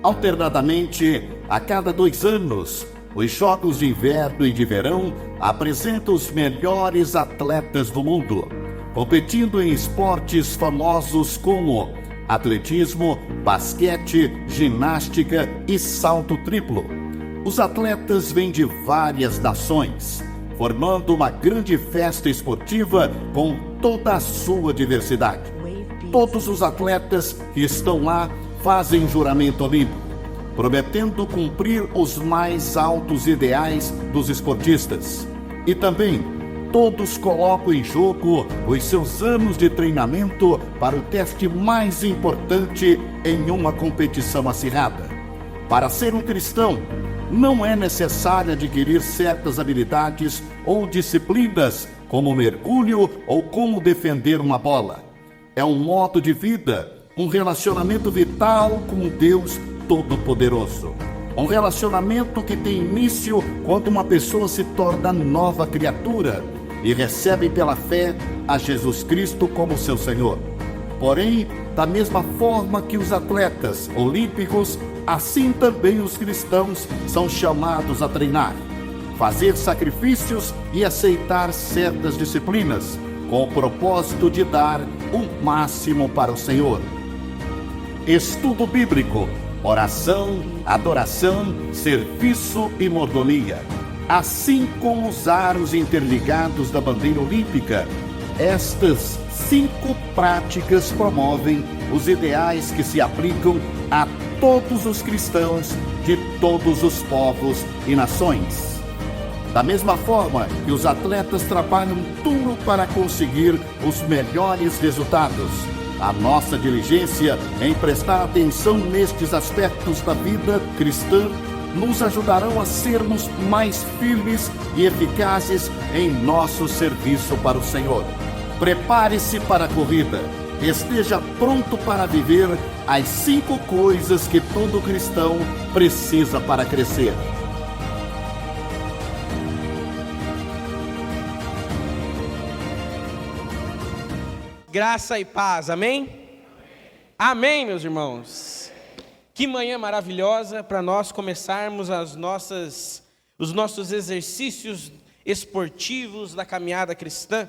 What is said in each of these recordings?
Alternadamente, a cada 2 anos, os Jogos de Inverno e de Verão apresentam os melhores atletas do mundo, competindo em esportes famosos como atletismo, basquete, ginástica e salto triplo. Os atletas vêm de várias nações, formando uma grande festa esportiva com toda a sua diversidade. Todos os atletas que estão lá fazem juramento olímpico, prometendo cumprir os mais altos ideais dos esportistas. E também, todos colocam em jogo os seus anos de treinamento para o teste mais importante em uma competição acirrada. Para ser um cristão, não é necessário adquirir certas habilidades ou disciplinas, como mergulho ou como defender uma bola. É um modo de vida, um relacionamento vital com Deus Todo-Poderoso. Um relacionamento que tem início quando uma pessoa se torna nova criatura e recebe pela fé a Jesus Cristo como seu Senhor. Porém, da mesma forma que os atletas olímpicos, assim também os cristãos são chamados a treinar, fazer sacrifícios e aceitar certas disciplinas, com o propósito de dar o máximo para o Senhor. Estudo bíblico, oração, adoração, serviço e mordomia. Assim como os aros interligados da bandeira olímpica, estas 5 práticas promovem os ideais que se aplicam a todos os cristãos de todos os povos e nações. Da mesma forma que os atletas trabalham duro para conseguir os melhores resultados, a nossa diligência em prestar atenção nestes aspectos da vida cristã nos ajudarão a sermos mais firmes e eficazes em nosso serviço para o Senhor. Prepare-se para a corrida. Esteja pronto para viver as 5 coisas que todo cristão precisa para crescer. Graça e paz, amém? Amém, meus irmãos. Que manhã maravilhosa para nós começarmos os nossos exercícios esportivos da caminhada cristã.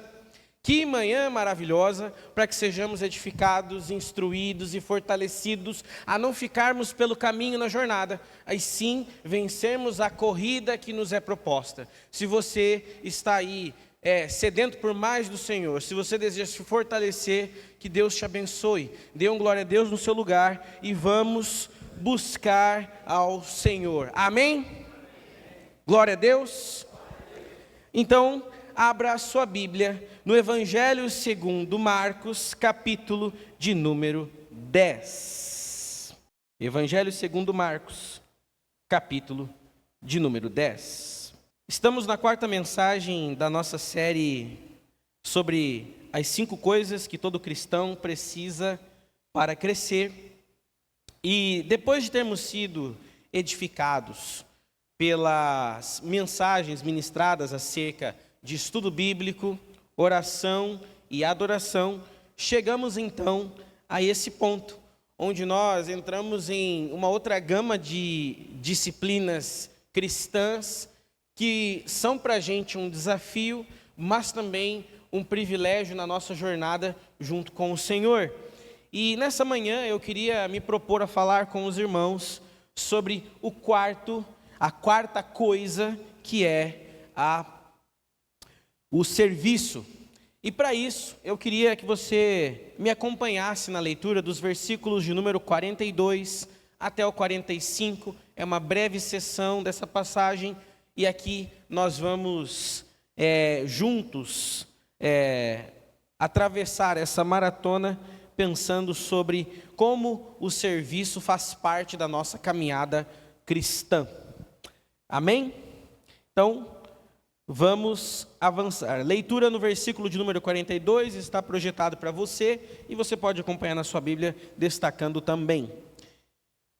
Que manhã maravilhosa para que sejamos edificados, instruídos e fortalecidos a não ficarmos pelo caminho na jornada, aí sim vencermos a corrida que nos é proposta. Se você está aí sedento por mais do Senhor, se você deseja se fortalecer, que Deus te abençoe. Dê um glória a Deus no seu lugar e vamos buscar ao Senhor. Amém? Glória a Deus. Então, abra a sua Bíblia no Evangelho segundo Marcos, capítulo de número 10. Evangelho segundo Marcos, capítulo de número 10. Estamos na 4ª mensagem da nossa série sobre as 5 coisas que todo cristão precisa para crescer. E depois de termos sido edificados pelas mensagens ministradas acerca de estudo bíblico, oração e adoração, chegamos então a esse ponto, onde nós entramos em uma outra gama de disciplinas cristãs que são para a gente um desafio, mas também um privilégio na nossa jornada junto com o Senhor. E nessa manhã eu queria me propor a falar com os irmãos sobre a quarta coisa, que é o serviço. E para isso, eu queria que você me acompanhasse na leitura dos versículos de número 42 até o 45. É uma breve sessão dessa passagem, e aqui nós vamos juntos atravessar essa maratona pensando sobre como o serviço faz parte da nossa caminhada cristã. Amém? Então, vamos avançar. Leitura no versículo de número 42 está projetado para você e você pode acompanhar na sua Bíblia, destacando também.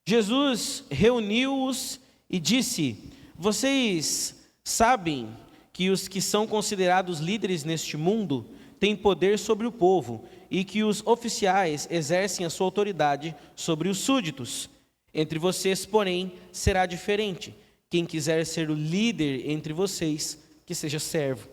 Jesus reuniu-os e disse: vocês sabem que os que são considerados líderes neste mundo têm poder sobre o povo e que os oficiais exercem a sua autoridade sobre os súditos. Entre vocês, porém, será diferente. Quem quiser ser o líder entre vocês, que seja servo.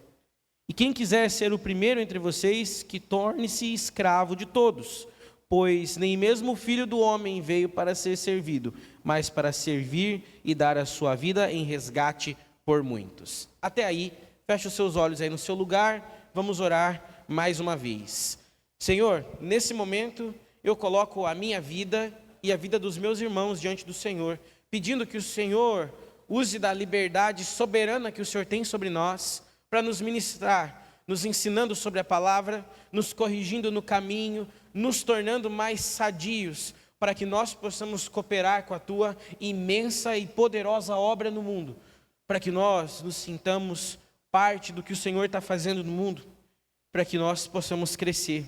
E quem quiser ser o primeiro entre vocês, que torne-se escravo de todos. Pois nem mesmo o Filho do Homem veio para ser servido, mas para servir e dar a sua vida em resgate por muitos. Até aí, feche os seus olhos aí no seu lugar, vamos orar mais uma vez. Senhor, nesse momento, eu coloco a minha vida e a vida dos meus irmãos diante do Senhor, pedindo que o Senhor use da liberdade soberana que o Senhor tem sobre nós, para nos ministrar, nos ensinando sobre a palavra, nos corrigindo no caminho, nos tornando mais sadios, para que nós possamos cooperar com a Tua imensa e poderosa obra no mundo, para que nós nos sintamos parte do que o Senhor está fazendo no mundo, para que nós possamos crescer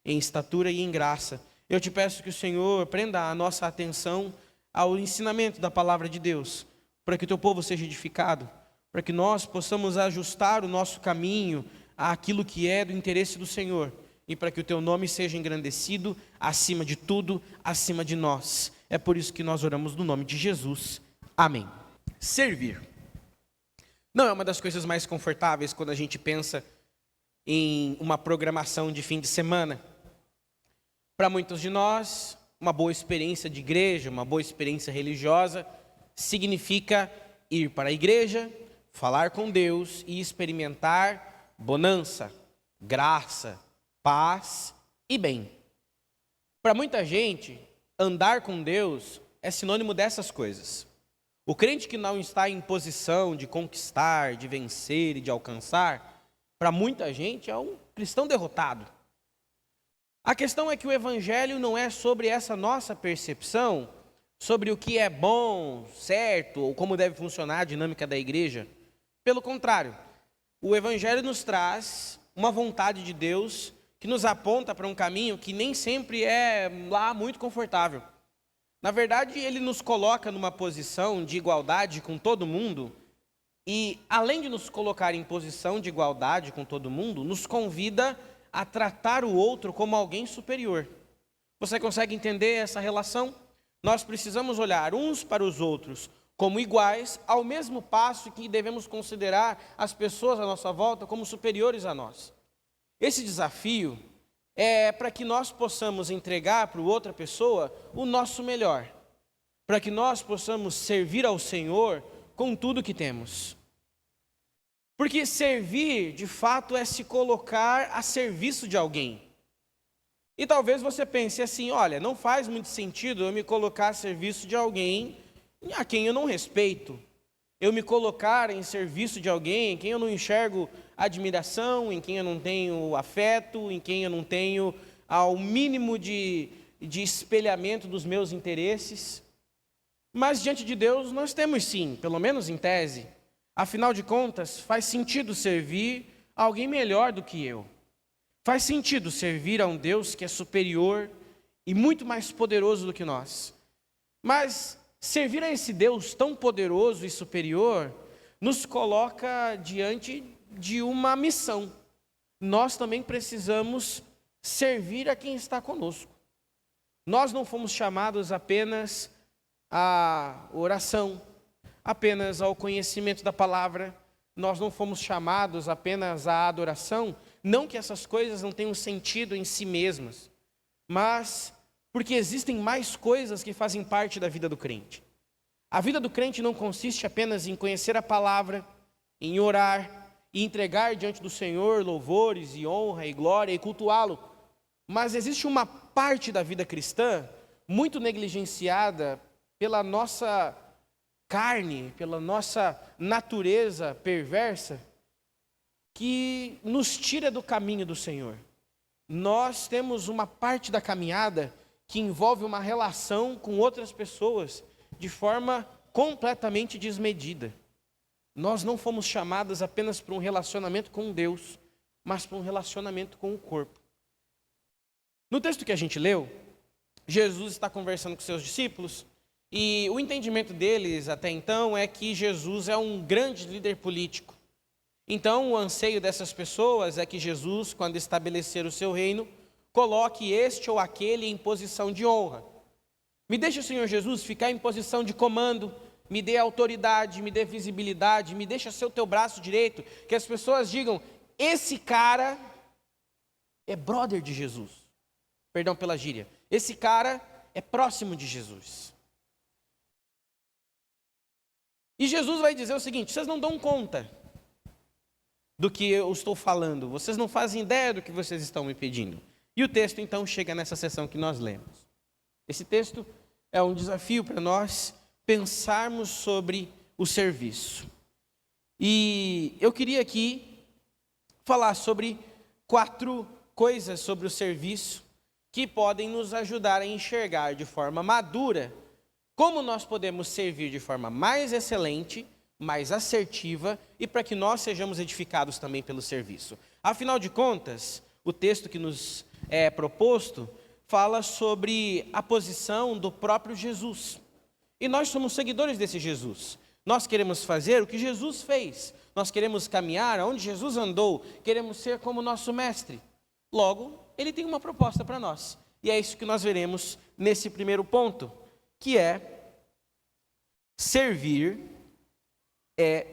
em estatura e em graça. Eu te peço que o Senhor prenda a nossa atenção ao ensinamento da palavra de Deus, para que o teu povo seja edificado, para que nós possamos ajustar o nosso caminho àquilo que é do interesse do Senhor, e para que o teu nome seja engrandecido acima de tudo, acima de nós. É por isso que nós oramos no nome de Jesus. Amém. Servir. Não é uma das coisas mais confortáveis quando a gente pensa em uma programação de fim de semana. Para muitos de nós, uma boa experiência de igreja, uma boa experiência religiosa, significa ir para a igreja, falar com Deus e experimentar bonança, graça, paz e bem. Para muita gente, andar com Deus é sinônimo dessas coisas. O crente que não está em posição de conquistar, de vencer e de alcançar, para muita gente é um cristão derrotado. A questão é que o Evangelho não é sobre essa nossa percepção, sobre o que é bom, certo, ou como deve funcionar a dinâmica da igreja. Pelo contrário, o Evangelho nos traz uma vontade de Deus que nos aponta para um caminho que nem sempre é lá muito confortável. Na verdade, ele nos coloca numa posição de igualdade com todo mundo e, além de nos colocar em posição de igualdade com todo mundo, nos convida a tratar o outro como alguém superior. Você consegue entender essa relação? Nós precisamos olhar uns para os outros como iguais, ao mesmo passo que devemos considerar as pessoas à nossa volta como superiores a nós. Esse desafio é para que nós possamos entregar para outra pessoa o nosso melhor, para que nós possamos servir ao Senhor com tudo que temos. Porque servir, de fato, é se colocar a serviço de alguém. E talvez você pense assim, olha, não faz muito sentido eu me colocar a serviço de alguém a quem eu não respeito. Eu me colocar em serviço de alguém em quem eu não enxergo admiração, em quem eu não tenho afeto, em quem eu não tenho ao mínimo de espelhamento dos meus interesses. Mas diante de Deus nós temos sim, pelo menos em tese. Afinal de contas, faz sentido servir a alguém melhor do que eu. Faz sentido servir a um Deus que é superior e muito mais poderoso do que nós. Mas servir a esse Deus tão poderoso e superior nos coloca diante de uma missão. Nós também precisamos servir a quem está conosco. Nós não fomos chamados apenas à oração, apenas ao conhecimento da palavra, nós não fomos chamados apenas à adoração, não que essas coisas não tenham sentido em si mesmas, mas porque existem mais coisas que fazem parte da vida do crente. A vida do crente não consiste apenas em conhecer a palavra, em orar e entregar diante do Senhor louvores e honra e glória e cultuá-lo, mas existe uma parte da vida cristã muito negligenciada pela nossa carne, pela nossa natureza perversa, que nos tira do caminho do Senhor. Nós temos uma parte da caminhada que envolve uma relação com outras pessoas de forma completamente desmedida. Nós não fomos chamados apenas para um relacionamento com Deus, mas para um relacionamento com o corpo. No texto que a gente leu, Jesus está conversando com seus discípulos, e o entendimento deles até então é que Jesus é um grande líder político. Então o anseio dessas pessoas é que Jesus, quando estabelecer o seu reino, coloque este ou aquele em posição de honra. Me deixa, Senhor Jesus, ficar em posição de comando, me dê autoridade, me dê visibilidade, me deixa ser o teu braço direito, que as pessoas digam, esse cara é brother de Jesus. Perdão pela gíria. Esse cara é próximo de Jesus. E Jesus vai dizer o seguinte, vocês não dão conta do que eu estou falando, vocês não fazem ideia do que vocês estão me pedindo. E o texto então chega nessa sessão que nós lemos. Esse texto é um desafio para nós pensarmos sobre o serviço. E eu queria aqui falar sobre 4 coisas sobre o serviço que podem nos ajudar a enxergar de forma madura como nós podemos servir de forma mais excelente, mais assertiva e para que nós sejamos edificados também pelo serviço. Afinal de contas, o texto que nos é proposto fala sobre a posição do próprio Jesus. E nós somos seguidores desse Jesus. Nós queremos fazer o que Jesus fez. Nós queremos caminhar onde Jesus andou. Queremos ser como nosso mestre. Logo, ele tem uma proposta para nós. E é isso que nós veremos nesse primeiro ponto, que é servir é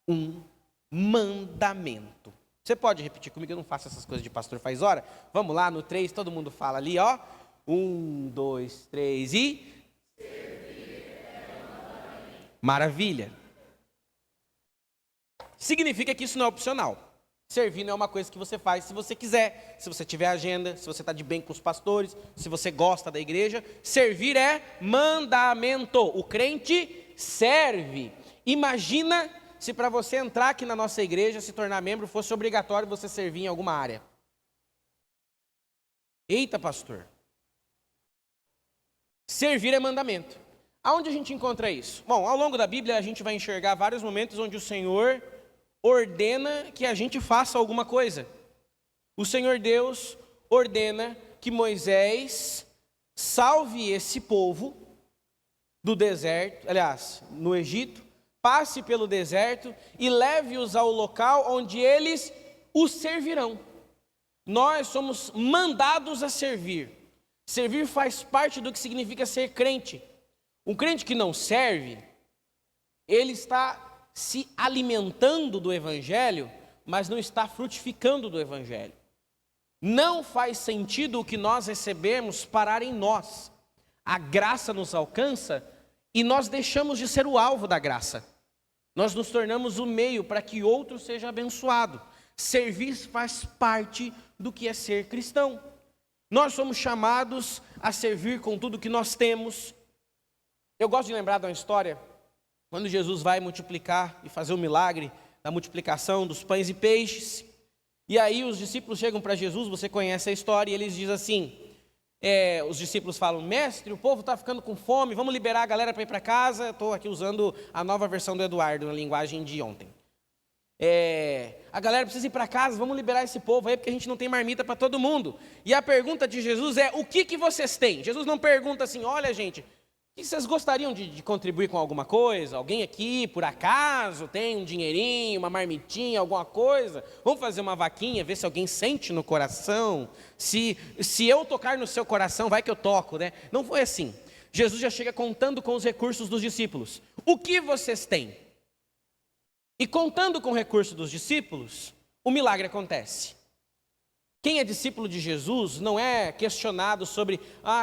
um mandamento. Você pode repetir comigo? Eu não faço essas coisas de pastor faz hora. Vamos lá, no 3, todo mundo fala ali, ó. 1, 2, 3 e... Maravilha. Significa que isso não é opcional. Servir não é uma coisa que você faz se você quiser, se você tiver agenda, se você está de bem com os pastores, se você gosta da igreja. Servir é mandamento. O crente serve. Imagina se para você entrar aqui na nossa igreja, se tornar membro, fosse obrigatório você servir em alguma área. Eita, pastor. Servir é mandamento. Aonde a gente encontra isso? Bom, ao longo da Bíblia a gente vai enxergar vários momentos onde o Senhor ordena que a gente faça alguma coisa. O Senhor Deus ordena que Moisés salve esse povo do deserto, aliás, no Egito, passe pelo deserto e leve-os ao local onde eles os servirão. Nós somos mandados a servir. Servir faz parte do que significa ser crente. Um crente que não serve, ele está se alimentando do Evangelho, mas não está frutificando do Evangelho. Não faz sentido o que nós recebemos parar em nós. A graça nos alcança e nós deixamos de ser o alvo da graça. Nós nos tornamos o meio para que outro seja abençoado. Servir faz parte do que é ser cristão. Nós somos chamados a servir com tudo que nós temos. Eu gosto de lembrar de uma história, quando Jesus vai multiplicar e fazer o milagre da multiplicação dos pães e peixes. E aí os discípulos chegam para Jesus, você conhece a história, e eles dizem assim, os discípulos falam, mestre, o povo está ficando com fome, vamos liberar a galera para ir para casa. Estou aqui usando a nova versão do Eduardo, na linguagem de ontem. A galera precisa ir para casa, vamos liberar esse povo aí, porque a gente não tem marmita para todo mundo. E a pergunta de Jesus é, o que vocês têm? Jesus não pergunta assim, olha gente, e vocês gostariam de contribuir com alguma coisa? Alguém aqui, por acaso, tem um dinheirinho, uma marmitinha, alguma coisa? Vamos fazer uma vaquinha, ver se alguém sente no coração. Se eu tocar no seu coração, vai que eu toco, né? Não foi assim. Jesus já chega contando com os recursos dos discípulos. O que vocês têm? E contando com o recurso dos discípulos, o milagre acontece. Quem é discípulo de Jesus não é questionado sobre,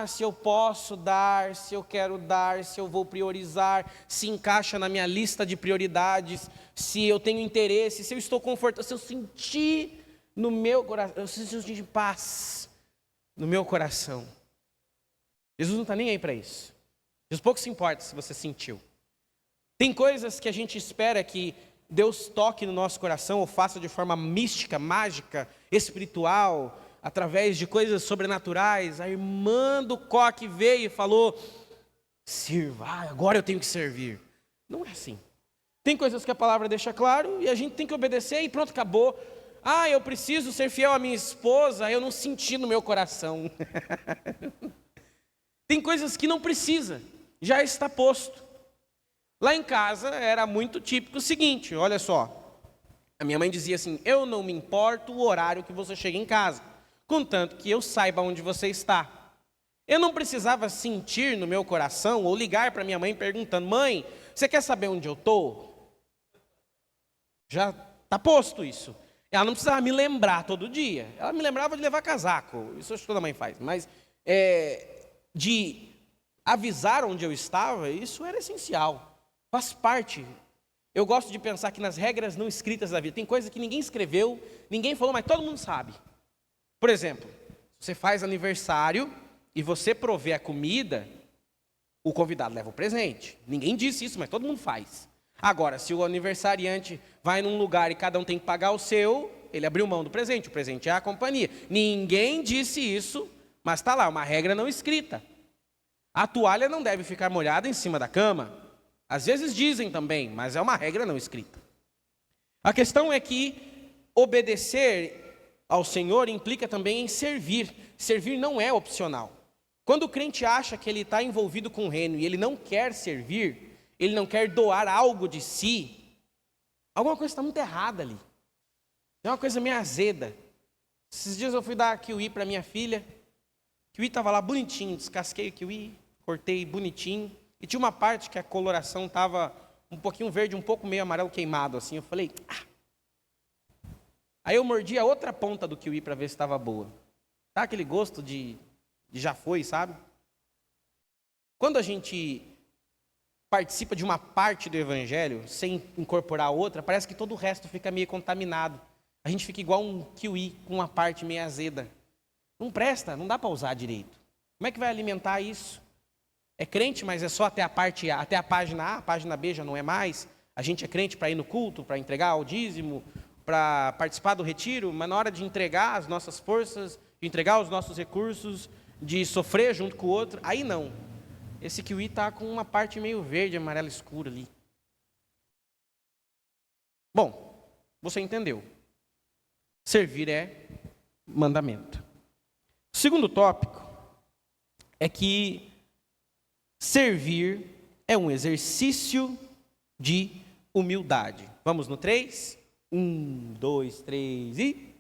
se eu posso dar, se eu quero dar, se eu vou priorizar, se encaixa na minha lista de prioridades, se eu tenho interesse, se eu estou confortável, se eu sentir no meu coração, se eu sentir paz no meu coração. Jesus não está nem aí para isso. Jesus pouco se importa se você sentiu. Tem coisas que a gente espera que Deus toque no nosso coração ou faça de forma mística, mágica, espiritual, através de coisas sobrenaturais. A irmã do coque veio e falou, sirva, agora eu tenho que servir. Não é assim. Tem coisas que a palavra deixa claro e a gente tem que obedecer e pronto, acabou. Eu preciso ser fiel à minha esposa, eu não senti no meu coração. Tem coisas que não precisa, já está posto. Lá em casa era muito típico o seguinte, olha só, a minha mãe dizia assim, eu não me importo o horário que você chega em casa, contanto que eu saiba onde você está. Eu não precisava sentir no meu coração ou ligar para minha mãe perguntando: mãe, você quer saber onde eu estou? Já está posto isso. Ela não precisava me lembrar todo dia. Ela me lembrava de levar casaco. Isso acho que toda mãe faz. Mas de avisar onde eu estava, isso era essencial. Faz parte. Eu gosto de pensar que nas regras não escritas da vida, tem coisas que ninguém escreveu, ninguém falou, mas todo mundo sabe. Por exemplo, você faz aniversário e você provê a comida, o convidado leva o presente. Ninguém disse isso, mas todo mundo faz. Agora, se o aniversariante vai num lugar e cada um tem que pagar o seu, ele abriu mão do presente, o presente é a companhia. Ninguém disse isso, mas está lá, uma regra não escrita. A toalha não deve ficar molhada em cima da cama. Às vezes dizem também, mas é uma regra não escrita. A questão é que obedecer ao Senhor implica também em servir. Servir não é opcional. Quando o crente acha que ele está envolvido com o reino e ele não quer servir, ele não quer doar algo de si, alguma coisa está muito errada ali. É uma coisa meio azeda. Esses dias eu fui dar kiwi para minha filha. O kiwi estava lá bonitinho, descasquei o kiwi, cortei bonitinho. E tinha uma parte que a coloração estava um pouquinho verde, um pouco meio amarelo queimado, assim. Eu falei, Aí eu mordi a outra ponta do kiwi para ver se estava boa. Tá aquele gosto de já foi, sabe? Quando a gente participa de uma parte do evangelho, sem incorporar a outra, parece que todo o resto fica meio contaminado. A gente fica igual um kiwi, com uma parte meio azeda. Não presta, não dá para usar direito. Como é que vai alimentar isso? É crente, mas é só até a página A, a página B já não é mais. A gente é crente para ir no culto, para entregar o dízimo, para participar do retiro, mas na hora de entregar as nossas forças, de entregar os nossos recursos, de sofrer junto com o outro, aí não. Esse kiwi está com uma parte meio verde, amarela escura ali. Bom, você entendeu. Servir é mandamento. O segundo tópico é que servir é um exercício de humildade. Vamos no 3? 1, 2, 3 e...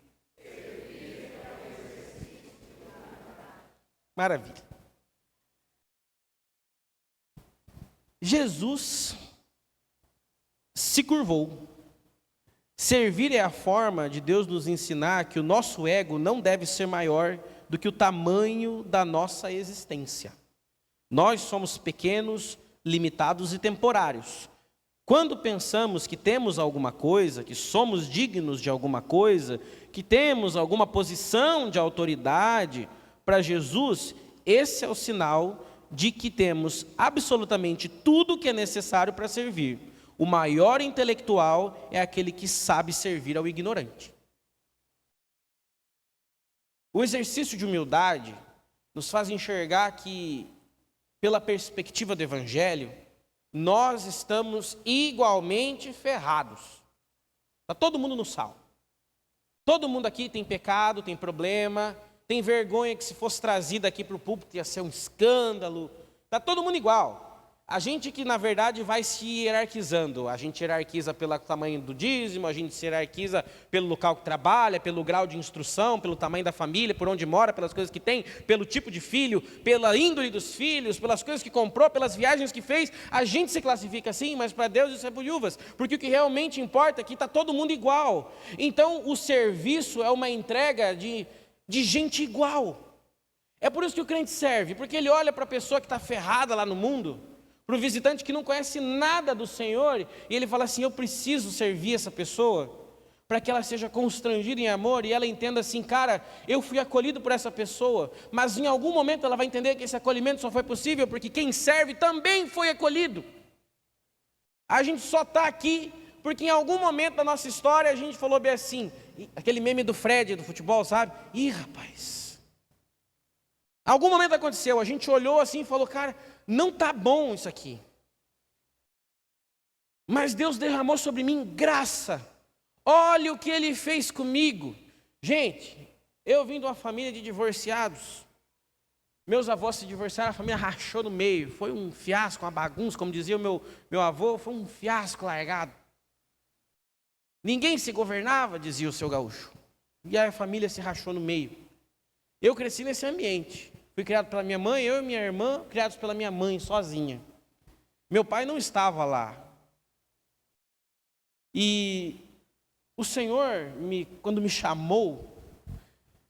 Maravilha. Jesus se curvou. Servir é a forma de Deus nos ensinar que o nosso ego não deve ser maior do que o tamanho da nossa existência. Nós somos pequenos, limitados e temporários. Quando pensamos que temos alguma coisa, que somos dignos de alguma coisa, que temos alguma posição de autoridade, para Jesus, esse é o sinal de que temos absolutamente tudo o que é necessário para servir. O maior intelectual é aquele que sabe servir ao ignorante. O exercício de humildade nos faz enxergar que, pela perspectiva do Evangelho, nós estamos igualmente ferrados. Está todo mundo no sal. Todo mundo aqui tem pecado, tem problema, tem vergonha que se fosse trazido aqui para o púlpito ia ser um escândalo. Está todo mundo igual. A gente que, na verdade, vai se hierarquizando. A gente hierarquiza pelo tamanho do dízimo, a gente se hierarquiza pelo local que trabalha, pelo grau de instrução, pelo tamanho da família, por onde mora, pelas coisas que tem, pelo tipo de filho, pela índole dos filhos, pelas coisas que comprou, pelas viagens que fez. A gente se classifica assim, mas para Deus isso é bulhufas, porque o que realmente importa é que está todo mundo igual. Então, o serviço é uma entrega de gente igual. É por isso que o crente serve, porque ele olha para a pessoa que está ferrada lá no mundo, para o visitante que não conhece nada do Senhor, e ele fala assim, eu preciso servir essa pessoa, para que ela seja constrangida em amor, e ela entenda assim, cara, eu fui acolhido por essa pessoa, mas em algum momento ela vai entender que esse acolhimento só foi possível, porque quem serve também foi acolhido. A gente só está aqui, porque em algum momento da nossa história, a gente falou bem assim, aquele meme do Fred, do futebol, sabe? Ih, rapaz, algum momento aconteceu, a gente olhou assim e falou, cara, não está bom isso aqui. Mas Deus derramou sobre mim graça. Olha o que Ele fez comigo. Gente, eu vim de uma família de divorciados. Meus avós se divorciaram, a família rachou no meio. Foi um fiasco, uma bagunça, como dizia o meu avô, foi um fiasco largado. Ninguém se governava, dizia o seu gaúcho. E a família se rachou no meio. Eu cresci nesse ambiente. Fui criado pela minha mãe, eu e minha irmã, criados pela minha mãe, sozinha. Meu pai não estava lá. E o Senhor, quando me chamou,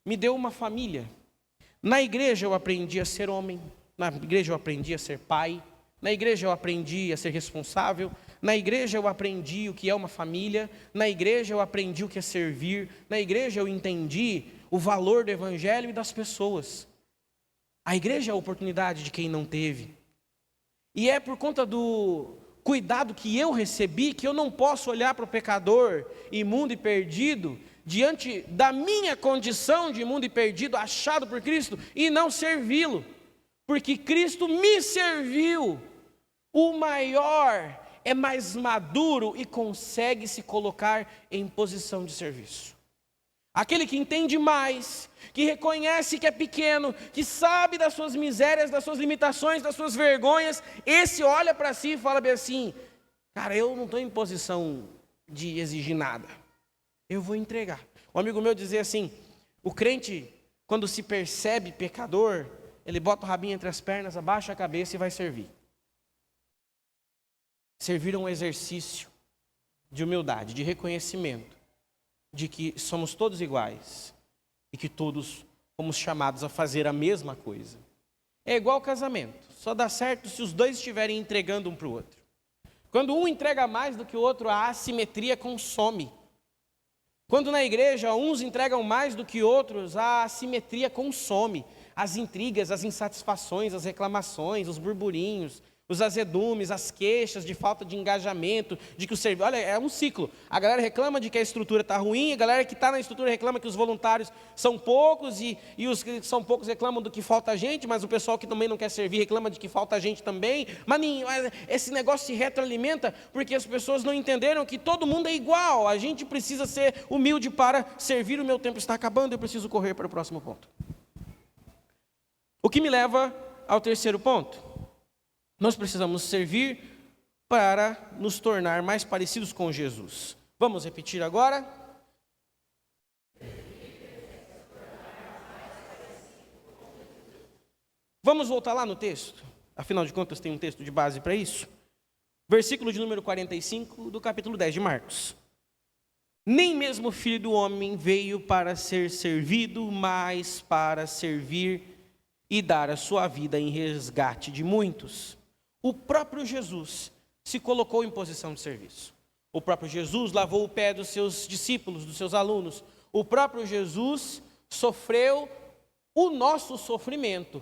me deu uma família. Na igreja eu aprendi a ser homem, na igreja eu aprendi a ser pai, na igreja eu aprendi a ser responsável, na igreja eu aprendi o que é uma família, na igreja eu aprendi o que é servir, na igreja eu entendi o valor do evangelho e das pessoas. A igreja é a oportunidade de quem não teve. E é por conta do cuidado que eu recebi que eu não posso olhar para o pecador imundo e perdido diante da minha condição de imundo e perdido, achado por Cristo, e não servi-lo. Porque Cristo me serviu. O maior é mais maduro e consegue se colocar em posição de serviço. Aquele que entende mais, que reconhece que é pequeno, que sabe das suas misérias, das suas limitações, das suas vergonhas, esse olha para si e fala bem assim: cara, eu não estou em posição de exigir nada, eu vou entregar. Um amigo meu dizia assim: o crente, quando se percebe pecador, ele bota o rabinho entre as pernas, abaixa a cabeça e vai servir. Servir é um exercício de humildade, de reconhecimento, de que somos todos iguais e que todos fomos chamados a fazer a mesma coisa. É igual casamento, só dá certo se os dois estiverem entregando um para o outro. Quando um entrega mais do que o outro, a assimetria consome. Quando na igreja uns entregam mais do que outros, a assimetria consome. As intrigas, as insatisfações, as reclamações, os burburinhos, os azedumes, as queixas de falta de engajamento, de que o serviço... Olha, é um ciclo. A galera reclama de que a estrutura está ruim, a galera que está na estrutura reclama que os voluntários são poucos, e os que são poucos reclamam do que falta gente, mas o pessoal que também não quer servir reclama de que falta gente também. Mas esse negócio se retroalimenta porque as pessoas não entenderam que todo mundo é igual. A gente precisa ser humilde para servir. O meu tempo está acabando, eu preciso correr para o próximo ponto. O que me leva ao terceiro ponto. Nós precisamos servir para nos tornar mais parecidos com Jesus. Vamos repetir agora? Vamos voltar lá no texto? Afinal de contas, tem um texto de base para isso. Versículo de número 45 do capítulo 10 de Marcos. Nem mesmo o Filho do Homem veio para ser servido, mas para servir e dar a sua vida em resgate de muitos. O próprio Jesus se colocou em posição de serviço. O próprio Jesus lavou o pé dos seus discípulos, dos seus alunos. O próprio Jesus sofreu o nosso sofrimento.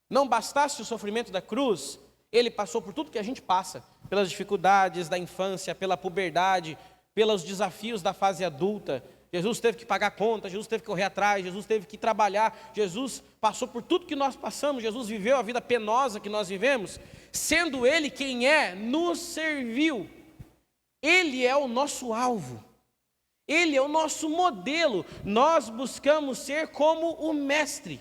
Não bastasse o sofrimento da cruz, ele passou por tudo que a gente passa, pelas dificuldades da infância, pela puberdade, pelos desafios da fase adulta. Jesus teve que pagar conta, Jesus teve que correr atrás, Jesus teve que trabalhar, Jesus passou por tudo que nós passamos, Jesus viveu a vida penosa que nós vivemos, sendo Ele quem é, nos serviu. Ele é o nosso alvo, Ele é o nosso modelo. Nós buscamos ser como o Mestre,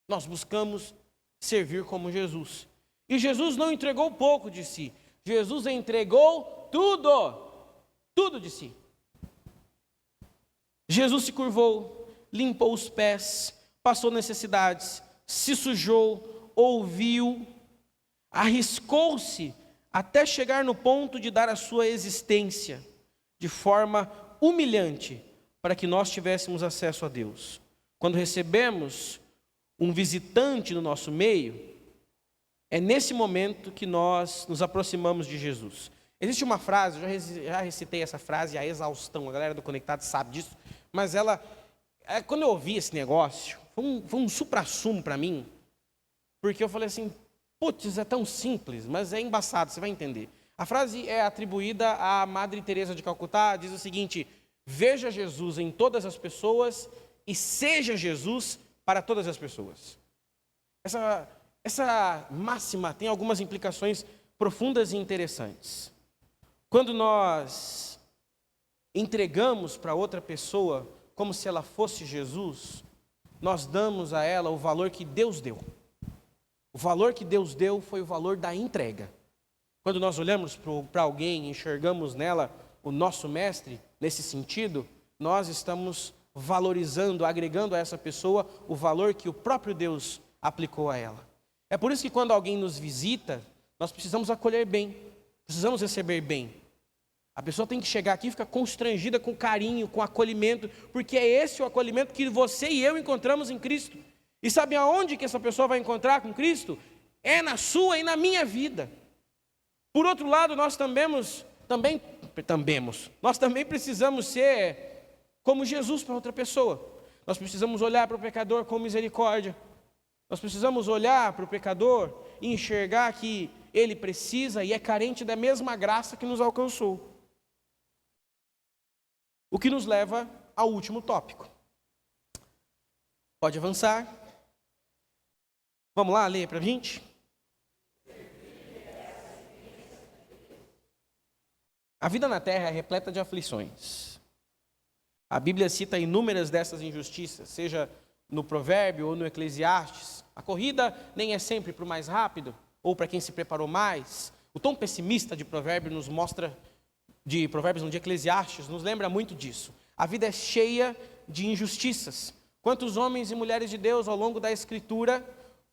nós buscamos servir como Jesus. E Jesus não entregou pouco de si, Jesus entregou tudo de si. Jesus se curvou, limpou os pés, passou necessidades, se sujou, ouviu, arriscou-se até chegar no ponto de dar a sua existência de forma humilhante para que nós tivéssemos acesso a Deus. Quando recebemos um visitante no nosso meio, é nesse momento que nós nos aproximamos de Jesus. Existe uma frase, eu já recitei essa frase a exaustão, a galera do Conectado sabe disso, mas quando eu ouvi esse negócio, foi um suprassumo para mim, porque eu falei assim, putz, é tão simples, mas é embaçado, você vai entender. A frase é atribuída à Madre Teresa de Calcutá, diz o seguinte: veja Jesus em todas as pessoas e seja Jesus para todas as pessoas. Essa máxima tem algumas implicações profundas e interessantes. Quando nós entregamos para outra pessoa como se ela fosse Jesus, nós damos a ela o valor que Deus deu. O valor que Deus deu foi o valor da entrega. Quando nós olhamos para alguém e enxergamos nela o nosso mestre, nesse sentido, nós estamos valorizando, agregando a essa pessoa o valor que o próprio Deus aplicou a ela. É por isso que quando alguém nos visita, nós precisamos acolher bem, precisamos receber bem. A pessoa tem que chegar aqui e ficar constrangida com carinho, com acolhimento, porque é esse o acolhimento que você e eu encontramos em Cristo. E sabe aonde que essa pessoa vai encontrar com Cristo? É na sua e na minha vida. Por outro lado, nós também precisamos ser como Jesus para outra pessoa. Nós precisamos olhar para o pecador com misericórdia. Nós precisamos olhar para o pecador e enxergar que ele precisa e é carente da mesma graça que nos alcançou. O que nos leva ao último tópico. Pode avançar. Vamos lá, ler para a gente. A vida na terra é repleta de aflições. A Bíblia cita inúmeras dessas injustiças, seja no Provérbio ou no Eclesiastes. A corrida nem é sempre para o mais rápido ou para quem se preparou mais. O tom pessimista de Provérbio nos mostra, de Provérbios, de Eclesiastes, nos lembra muito disso. A vida é cheia de injustiças. Quantos homens e mulheres de Deus ao longo da Escritura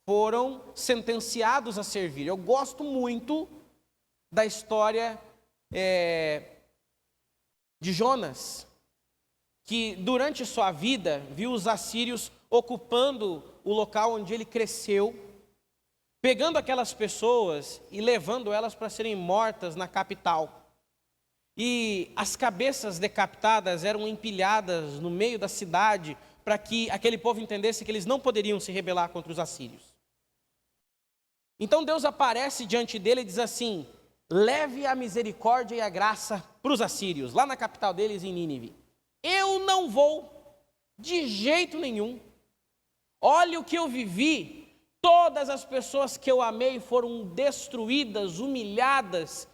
foram sentenciados a servir? Eu gosto muito da história de Jonas, que durante sua vida viu os assírios ocupando o local onde ele cresceu, pegando aquelas pessoas e levando elas para serem mortas na capital. E as cabeças decapitadas eram empilhadas no meio da cidade para que aquele povo entendesse que eles não poderiam se rebelar contra os assírios. Então Deus aparece diante dele e diz assim: leve a misericórdia e a graça para os assírios, lá na capital deles, em Nínive. Eu não vou, de jeito nenhum. Olha o que eu vivi. Todas as pessoas que eu amei foram destruídas, humilhadas,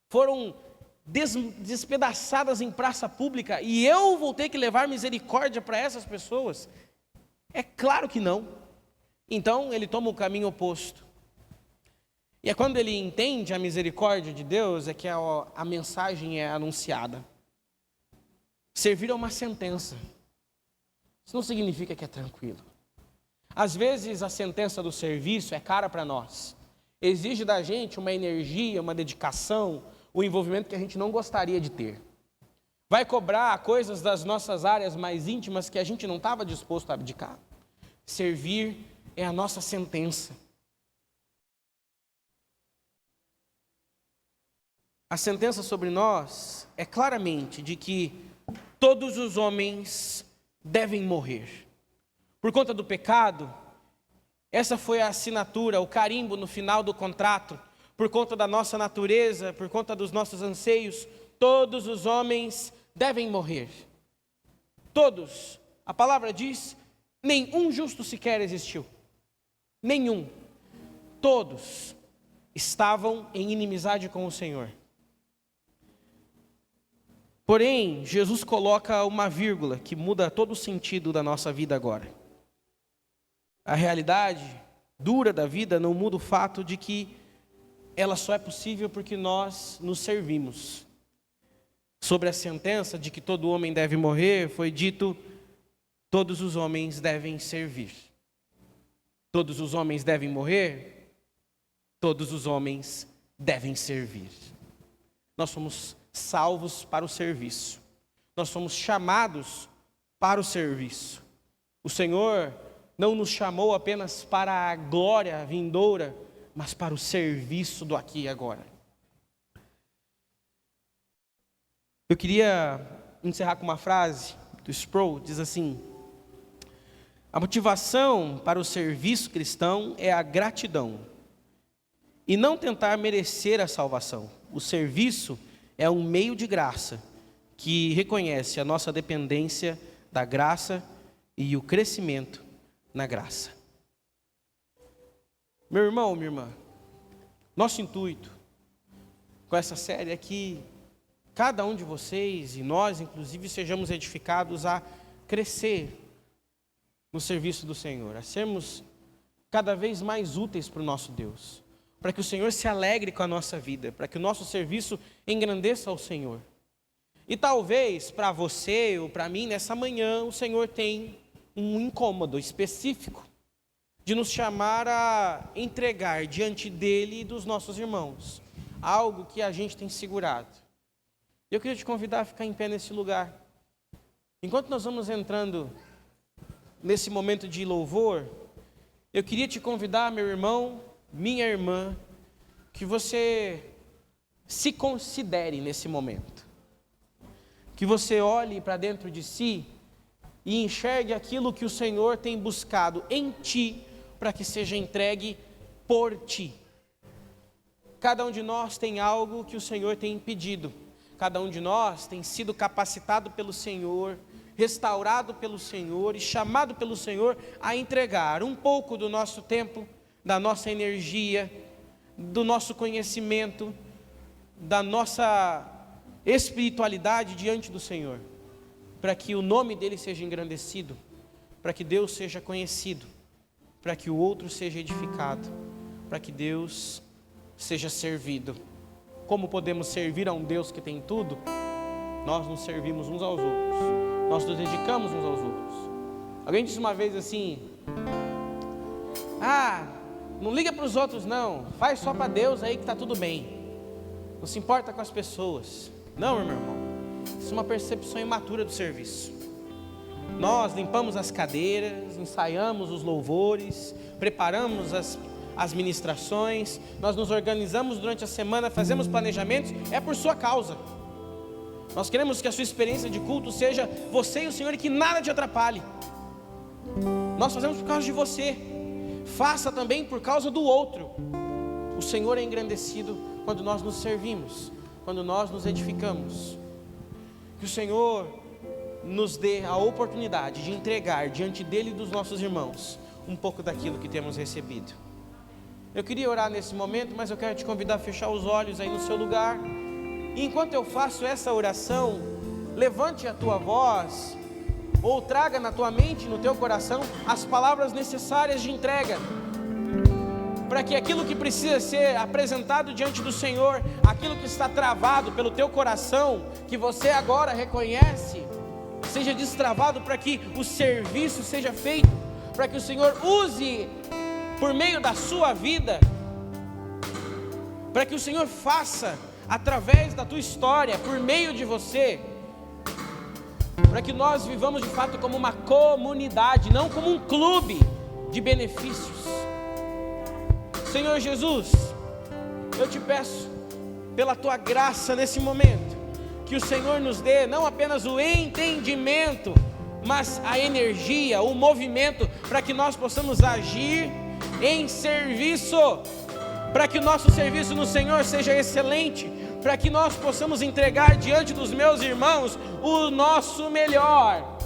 foram despedaçadas em praça pública, e eu vou ter que levar misericórdia para essas pessoas? É claro que não. Então ele toma o caminho oposto. E é quando ele entende a misericórdia de Deus é que a mensagem é anunciada. Servir é uma sentença. Isso não significa que é tranquilo. Às vezes a sentença do serviço é cara para nós. Exige da gente uma energia, uma dedicação, o envolvimento que a gente não gostaria de ter. Vai cobrar coisas das nossas áreas mais íntimas que a gente não estava disposto a abdicar. Servir é a nossa sentença. A sentença sobre nós é claramente de que todos os homens devem morrer. Por conta do pecado, essa foi a assinatura, o carimbo no final do contrato. Por conta da nossa natureza, por conta dos nossos anseios, todos os homens devem morrer. Todos. A palavra diz, nenhum justo sequer existiu. Nenhum. Todos estavam em inimizade com o Senhor. Porém, Jesus coloca uma vírgula que muda todo o sentido da nossa vida agora. A realidade dura da vida não muda o fato de que ela só é possível porque nós nos servimos. Sobre a sentença de que todo homem deve morrer, foi dito, todos os homens devem servir. Todos os homens devem morrer, todos os homens devem servir. Nós somos salvos para o serviço. Nós somos chamados para o serviço. O Senhor não nos chamou apenas para a glória vindoura, mas para o serviço do aqui e agora. Eu queria encerrar com uma frase do Sproul, diz assim: a motivação para o serviço cristão é a gratidão, e não tentar merecer a salvação. O serviço é um meio de graça, que reconhece a nossa dependência da graça e o crescimento na graça. Meu irmão, minha irmã, nosso intuito com essa série é que cada um de vocês e nós, inclusive, sejamos edificados a crescer no serviço do Senhor, a sermos cada vez mais úteis para o nosso Deus, para que o Senhor se alegre com a nossa vida, para que o nosso serviço engrandeça ao Senhor. E talvez para você ou para mim, nessa manhã, o Senhor tem um incômodo específico de nos chamar a entregar diante dEle e dos nossos irmãos algo que a gente tem segurado. Eu queria te convidar a ficar em pé nesse lugar. Enquanto nós vamos entrando nesse momento de louvor, eu queria te convidar, meu irmão, minha irmã, que você se considere nesse momento. Que você olhe para dentro de si e enxergue aquilo que o Senhor tem buscado em ti, para que seja entregue por ti. Cada um de nós tem algo que o Senhor tem pedido. Cada um de nós tem sido capacitado pelo Senhor, restaurado pelo Senhor e chamado pelo Senhor a entregar um pouco do nosso tempo, da nossa energia, do nosso conhecimento, da nossa espiritualidade diante do Senhor, para que o nome dele seja engrandecido, para que Deus seja conhecido, para que o outro seja edificado, para que Deus seja servido. Como podemos servir a um Deus que tem tudo? Nós nos servimos uns aos outros, nós nos dedicamos uns aos outros. Alguém disse uma vez assim: não liga para os outros não, faz só para Deus aí que está tudo bem, não se importa com as pessoas. Não, meu irmão, isso é uma percepção imatura do serviço. Nós limpamos as cadeiras, ensaiamos os louvores, preparamos as ministrações, nós nos organizamos durante a semana, fazemos planejamentos, é por sua causa. Nós queremos que a sua experiência de culto seja você e o Senhor e que nada te atrapalhe. Nós fazemos por causa de você, faça também por causa do outro. O Senhor é engrandecido quando nós nos servimos, quando nós nos edificamos. Que o Senhor nos dê a oportunidade de entregar diante dele e dos nossos irmãos um pouco daquilo que temos recebido. Eu queria orar nesse momento, mas eu quero te convidar a fechar os olhos aí no seu lugar. E enquanto eu faço essa oração, levante a tua voz, ou traga na tua mente, no teu coração, as palavras necessárias de entrega, para que aquilo que precisa ser apresentado diante do Senhor, aquilo que está travado pelo teu coração, que você agora reconhece, seja destravado, para que o serviço seja feito, para que o Senhor use por meio da sua vida, para que o Senhor faça através da tua história, por meio de você, para que nós vivamos de fato como uma comunidade, não como um clube de benefícios. Senhor Jesus, eu te peço pela tua graça nesse momento, que o Senhor nos dê não apenas o entendimento, mas a energia, o movimento, para que nós possamos agir em serviço, para que o nosso serviço no Senhor seja excelente, para que nós possamos entregar diante dos meus irmãos o nosso melhor,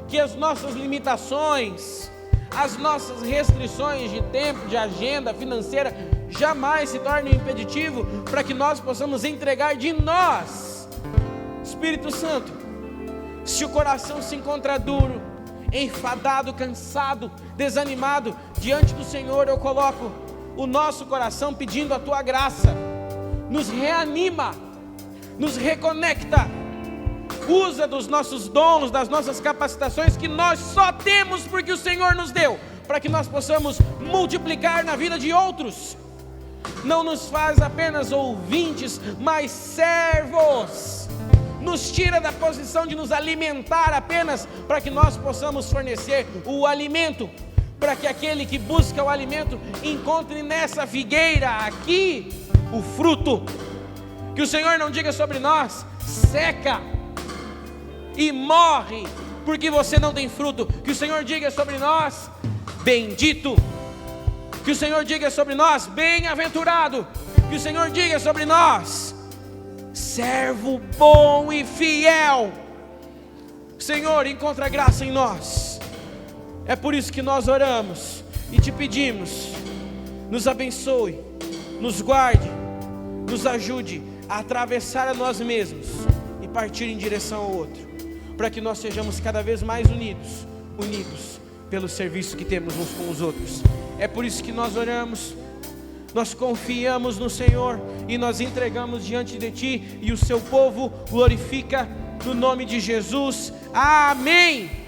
que as nossas limitações, as nossas restrições de tempo, de agenda financeira, jamais se tornem impeditivo, para que nós possamos entregar de nós. Espírito Santo, se o coração se encontra duro, enfadado, cansado, desanimado, diante do Senhor eu coloco o nosso coração pedindo a tua graça. Nos reanima, nos reconecta, usa dos nossos dons, das nossas capacitações que nós só temos porque o Senhor nos deu, para que nós possamos multiplicar na vida de outros. Não nos faz apenas ouvintes, mas servos. Nos tira da posição de nos alimentar apenas, para que nós possamos fornecer o alimento, para que aquele que busca o alimento encontre nessa figueira aqui o fruto. Que o Senhor não diga sobre nós: seca e morre porque você não tem fruto. Que o Senhor diga sobre nós: bendito. Que o Senhor diga sobre nós: bem-aventurado. Que o Senhor diga sobre nós: servo bom e fiel. Senhor, encontra graça em nós. É por isso que nós oramos e te pedimos: nos abençoe, nos guarde, nos ajude a atravessar a nós mesmos e partir em direção ao outro, para que nós sejamos cada vez mais unidos pelo serviço que temos uns com os outros. É por isso que nós oramos, Nós confiamos no Senhor e nós entregamos diante de Ti, e o Seu povo glorifica no nome de Jesus. Amém.